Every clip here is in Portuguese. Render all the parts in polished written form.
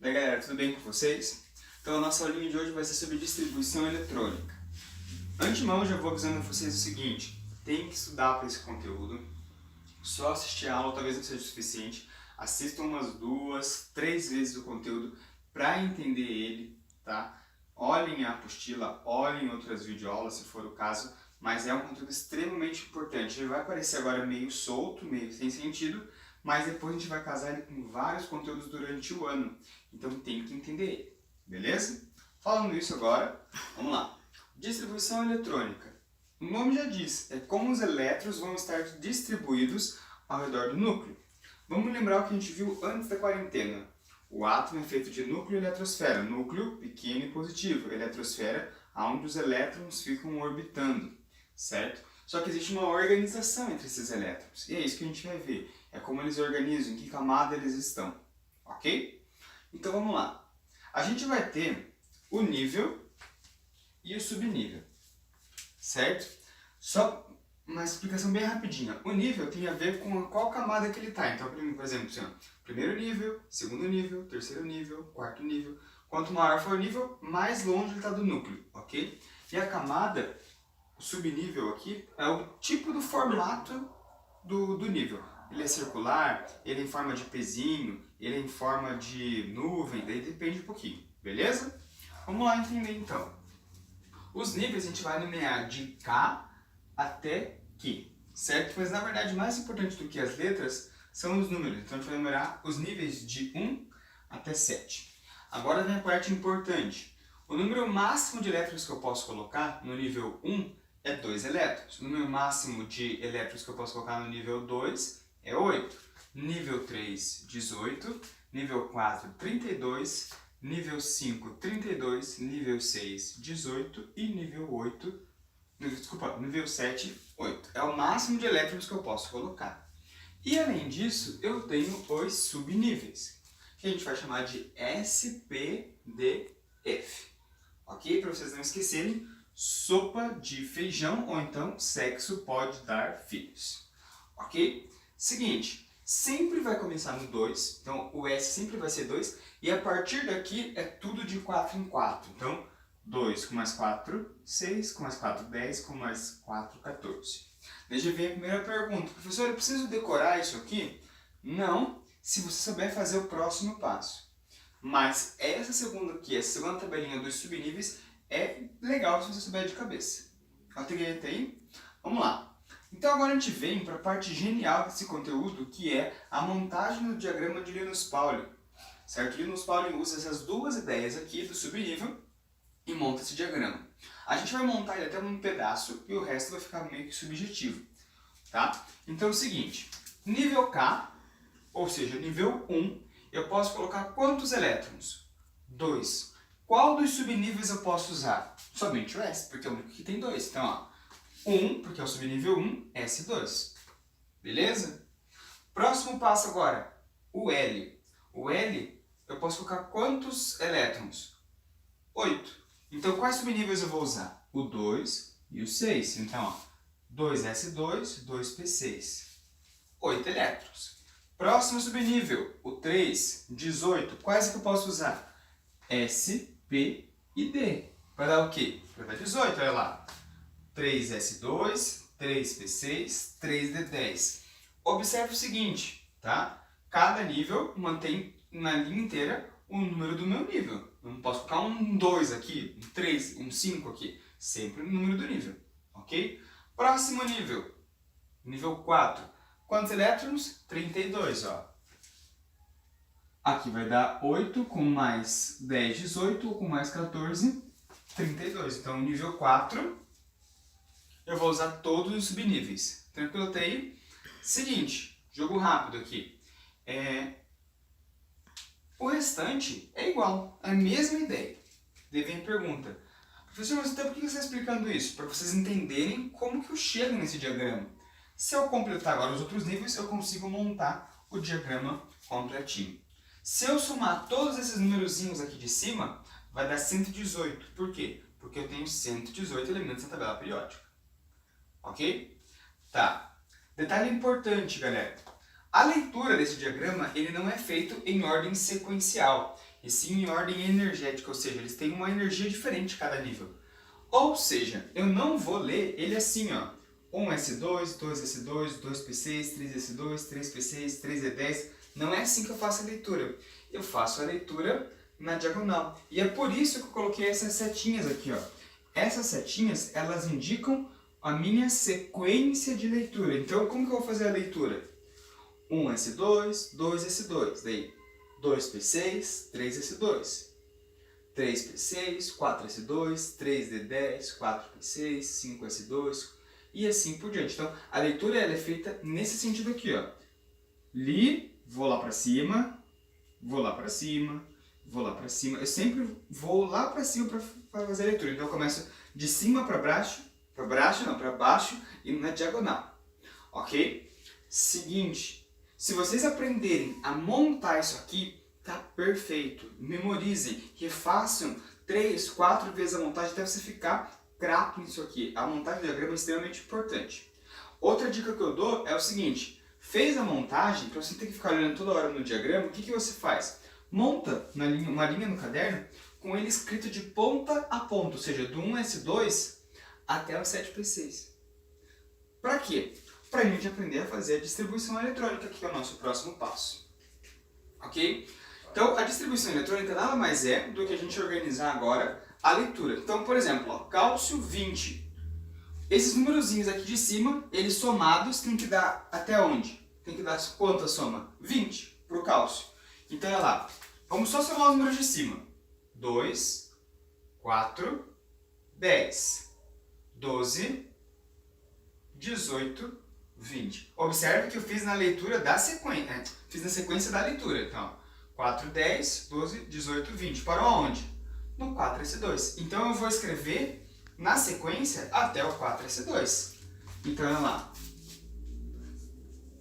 Daí galera, tudo bem com vocês? Então a nossa aulinha de hoje vai ser sobre distribuição eletrônica. Antemão já vou avisando a vocês o seguinte, tem que estudar para esse conteúdo, só assistir a aula talvez não seja o suficiente, assistam umas 2, 3 vezes o conteúdo para entender ele, tá? Olhem a apostila, olhem outras videoaulas se for o caso, mas é um conteúdo extremamente importante. Ele vai aparecer agora meio solto, meio sem sentido, mas depois a gente vai casar ele com vários conteúdos durante o ano. Então tem que entender ele, beleza? Falando isso agora, vamos lá. Distribuição eletrônica. O nome já diz, é como os elétrons vão estar distribuídos ao redor do núcleo. Vamos lembrar o que a gente viu antes da quarentena. O átomo é feito de núcleo e eletrosfera. Núcleo pequeno e positivo, eletrosfera onde os elétrons ficam orbitando, certo? Só que existe uma organização entre esses elétrons. E é isso que a gente vai ver. É como eles organizam, em que camada eles estão. Ok? Então vamos lá. A gente vai ter o nível e o subnível. Certo? Só uma explicação bem rapidinha. O nível tem a ver com qual camada que ele está. Então, por exemplo, assim, ó, primeiro nível, segundo nível, terceiro nível, quarto nível. Quanto maior for o nível, mais longe ele está do núcleo. Ok? E a camada, o subnível aqui, é o tipo do formato do nível. Ele é circular, ele é em forma de pezinho, ele é em forma de nuvem, daí depende um pouquinho, beleza? Vamos lá entender então. Os níveis a gente vai nomear de K até Q, certo? Mas na verdade mais importante do que as letras são os números. Então a gente vai numerar os níveis de 1 até 7. Agora vem a parte importante. O número máximo de elétrons que eu posso colocar no nível 1 é 2 elétrons. O número máximo de elétrons que eu posso colocar no nível 2 é 8. Nível 3, 18. Nível 4, 32. Nível 5, 32. Nível 6, 18. E nível 8, nível 7, 8. É o máximo de elétrons que eu posso colocar. E além disso, eu tenho os subníveis, que a gente vai chamar de SPDF. Ok? Para vocês não esquecerem, sopa de feijão ou então sexo pode dar filhos. Ok? Seguinte, sempre vai começar no 2, então o S sempre vai ser 2, e a partir daqui é tudo de 4 em 4. Então, 2 com mais 4, 6, com mais 4, 10, com mais 4, 14. Deixa eu ver a primeira pergunta. Professor, eu preciso decorar isso aqui? Não, se você souber fazer o próximo passo. Mas essa segunda aqui, essa segunda tabelinha dos subníveis, é legal se você souber de cabeça. Ok, até aí? Vamos lá. Então agora a gente vem para a parte genial desse conteúdo, que é a montagem do diagrama de Linus Pauling. Certo? Linus Pauling usa essas duas ideias aqui do subnível e monta esse diagrama. A gente vai montar ele até um pedaço e o resto vai ficar meio que subjetivo. Tá? Então é o seguinte, nível K, ou seja, nível 1, eu posso colocar quantos elétrons? 2. Qual dos subníveis eu posso usar? Somente o S, porque é o único que tem 2. Então, ó, 1, porque é o subnível 1, S2. Beleza? Próximo passo agora, o L. O L, eu posso colocar quantos elétrons? 8. Então, quais subníveis eu vou usar? O 2 e o 6. Então, ó, 2S2, 2P6. 8 elétrons. Próximo subnível, o 3, 18. Quais que eu posso usar? S, P e D. Vai dar o quê? Vai dar 18, olha lá. 3S2, 3P6, 3D10. Observe o seguinte, tá? Cada nível mantém na linha inteira o número do meu nível. Eu não posso colocar um 2 aqui, um 3, um 5 aqui. Sempre o número do nível, ok? Próximo nível, nível 4. Quantos elétrons? 32, ó. Aqui vai dar 8 com mais 10, 18, ou com mais 14, 32. Então, nível 4, eu vou usar todos os subníveis. Tranquilo até aí? Seguinte, jogo rápido aqui. O restante é igual, é a mesma ideia. Daí vem a pergunta, professor, mas então por que você está explicando isso? Para vocês entenderem como que eu chego nesse diagrama. Se eu completar agora os outros níveis, eu consigo montar o diagrama completinho. Se eu somar todos esses numerozinhos aqui de cima, vai dar 118. Por quê? Porque eu tenho 118 elementos na tabela periódica. Ok? Tá. Detalhe importante, galera. A leitura desse diagrama ele não é feito em ordem sequencial. e sim em ordem energética, ou seja, eles têm uma energia diferente cada nível. Ou seja, eu não vou ler ele assim, ó. 1S2, 2S2, 2P6, 3S2, 3P6, 3E10. Não é assim que eu faço a leitura. Eu faço a leitura na diagonal. E é por isso que eu coloquei essas setinhas aqui, ó. Essas setinhas, elas indicam a minha sequência de leitura. Então, como que eu vou fazer a leitura? 1S2, 2S2. Daí, 2P6, 3S2. 3P6, 4S2, 3D10, 4P6, 5S2 e assim por diante. Então, a leitura ela é feita nesse sentido aqui, ó. Li, vou lá para cima, vou lá para cima, vou lá para cima. Eu sempre vou lá para cima para fazer a leitura. Então, eu começo de cima para baixo, para baixo e na diagonal. Ok? Seguinte, se vocês aprenderem a montar isso aqui, tá perfeito. Memorizem, refaçam 3, 4 vezes a montagem até você ficar craque nisso aqui. A montagem do diagrama é extremamente importante. Outra dica que eu dou é o seguinte: fez a montagem, para você ter que ficar olhando toda hora no diagrama, o que você faz? Monta uma linha no caderno com ele escrito de ponta a ponta, ou seja, do 1S2 até o 7P6. Para quê? Para a gente aprender a fazer a distribuição eletrônica, que é o nosso próximo passo. Ok? Então, a distribuição eletrônica nada mais é do que a gente organizar agora a leitura. Então, por exemplo, ó, cálcio 20. Esses numerozinhos aqui de cima, eles somados tem que dar até onde? Tem que dar quanta soma? 20 para o cálcio. Então, olha lá. Vamos só somar os números de cima. 2, 4, 10, 12, 18, 20. Observe que eu fiz na leitura da sequência, né? Fiz na sequência da leitura. Então, 4, 10, 12, 18, 20. Para onde? No 4S2. Então eu vou escrever na sequência até o 4S2. Então olha lá.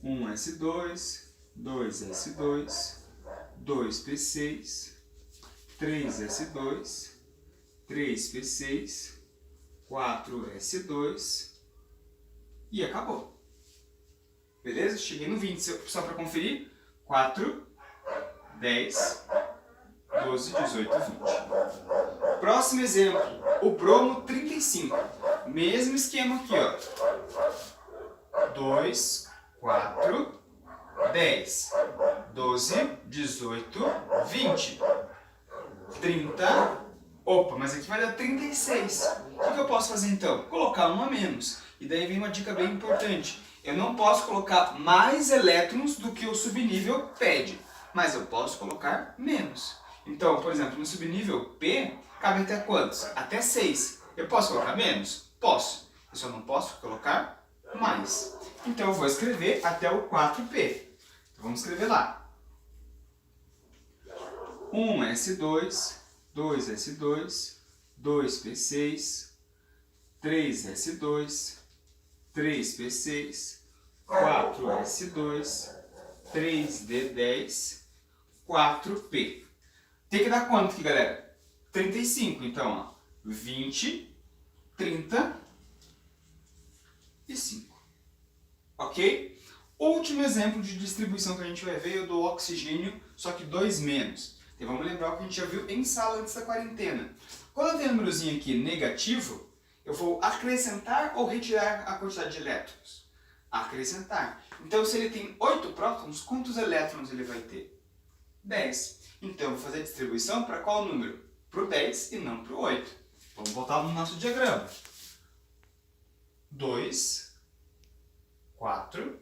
1S2, 2S2, 2P6, 3S2, 3P6, 4S2 e acabou. Beleza? Cheguei no 20. Só para conferir. 4, 10, 12, 18, 20. Próximo exemplo, o bromo 35. Mesmo esquema aqui, ó. 2, 4, 10, 12, 18, 20. 30. Opa, mas aqui vai dar 36. O que eu posso fazer então? Colocar um a menos. E daí vem uma dica bem importante. Eu não posso colocar mais elétrons do que o subnível pede, mas eu posso colocar menos. Então, por exemplo, no subnível P, cabe até quantos? Até 6. Eu posso colocar menos? Posso. Eu só não posso colocar mais. Então, eu vou escrever até o 4P. Então, vamos escrever lá. 1S2, 2S2, 2P6, 3S2, 3P6, 4S2, 3D10, 4P. Tem que dar quanto aqui, galera? 35. Então, ó, 20, 30 e 5. Ok? Último exemplo de distribuição que a gente vai ver é o do oxigênio, só que 2 menos. Então, vamos lembrar o que a gente já viu em sala antes da quarentena. Quando eu tenho um númerozinho aqui negativo, eu vou acrescentar ou retirar a quantidade de elétrons? Acrescentar. Então, se ele tem 8 prótons, quantos elétrons ele vai ter? 10. Então, eu vou fazer a distribuição para qual número? Para o 10 e não para o 8. Vamos voltar no nosso diagrama. 2, 4,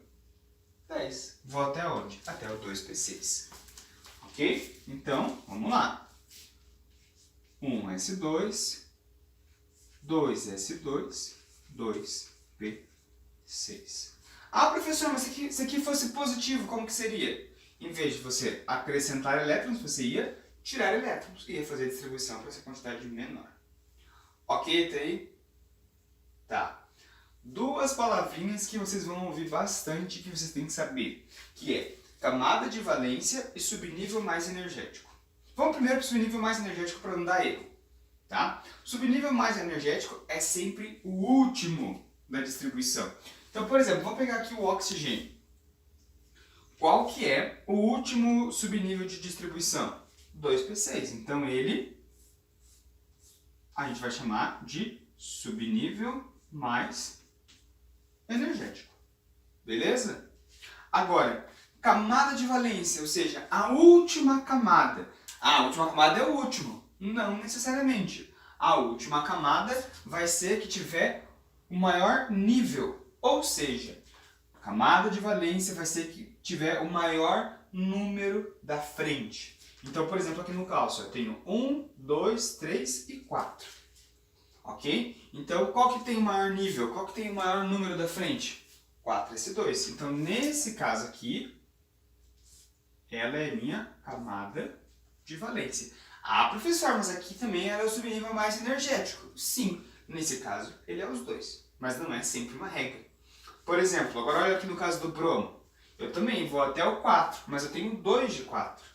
10. Vou até onde? Até o 2P6. Ok? Então, vamos lá. 1S2, 2S2, 2P6. Ah, professor, mas se aqui fosse positivo, como que seria? Em vez de você acrescentar elétrons, você ia tirar elétrons e ia fazer a distribuição para essa quantidade menor. Ok até aí? Tá. Duas palavrinhas que vocês vão ouvir bastante que vocês têm que saber, que é camada de valência e subnível mais energético. Vamos primeiro para o subnível mais energético para não dar erro. Tá? O subnível mais energético é sempre o último da distribuição. Então, por exemplo, vamos pegar aqui o oxigênio. Qual que é o último subnível de distribuição? 2p6. Então ele a gente vai chamar de subnível mais energético. Beleza? Agora, camada de valência, ou seja, a última camada. A última camada é o último. Não necessariamente. A última camada vai ser a que tiver o maior nível. Ou seja, a camada de valência vai ser a que tiver o maior número da frente. Então, por exemplo, aqui no cálcio eu tenho 1, 2, 3 e 4. Ok? Então, qual que tem o maior nível? Qual que tem o maior número da frente? 4s2. Então, nesse caso aqui, ela é minha camada de valência. Ah, professor, mas aqui também ela é o subnível mais energético. Sim, nesse caso, ele é os dois. Mas não é sempre uma regra. Por exemplo, agora olha aqui no caso do bromo. Eu também vou até o 4, mas eu tenho 2 de 4.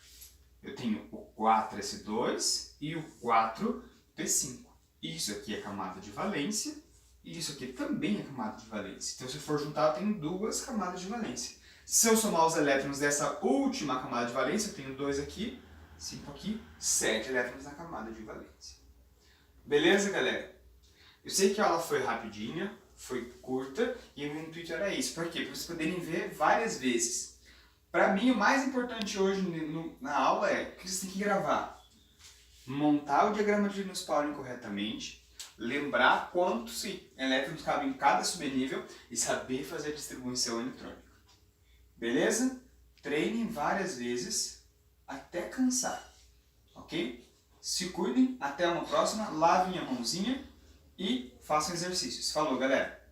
Eu tenho o 4s2 e o 4p5. Isso aqui é camada de valência e isso aqui também é camada de valência. Então, se eu for juntar, eu tenho duas camadas de valência. Se eu somar os elétrons dessa última camada de valência, eu tenho 2 aqui, 5 aqui, 7 elétrons na camada de valência. Beleza, galera? Eu sei que a aula foi rapidinha, foi curta e o meu intuito era isso. Por quê? Para vocês poderem ver várias vezes. Para mim, o mais importante hoje na aula é que vocês têm que gravar. Montar o diagrama de Linus Pauling corretamente, lembrar quantos elétrons cabem em cada subnível e saber fazer a distribuição eletrônica. Beleza? Treinem várias vezes até cansar. Ok? Se cuidem, até uma próxima, lavem a mãozinha e façam exercícios. Falou, galera!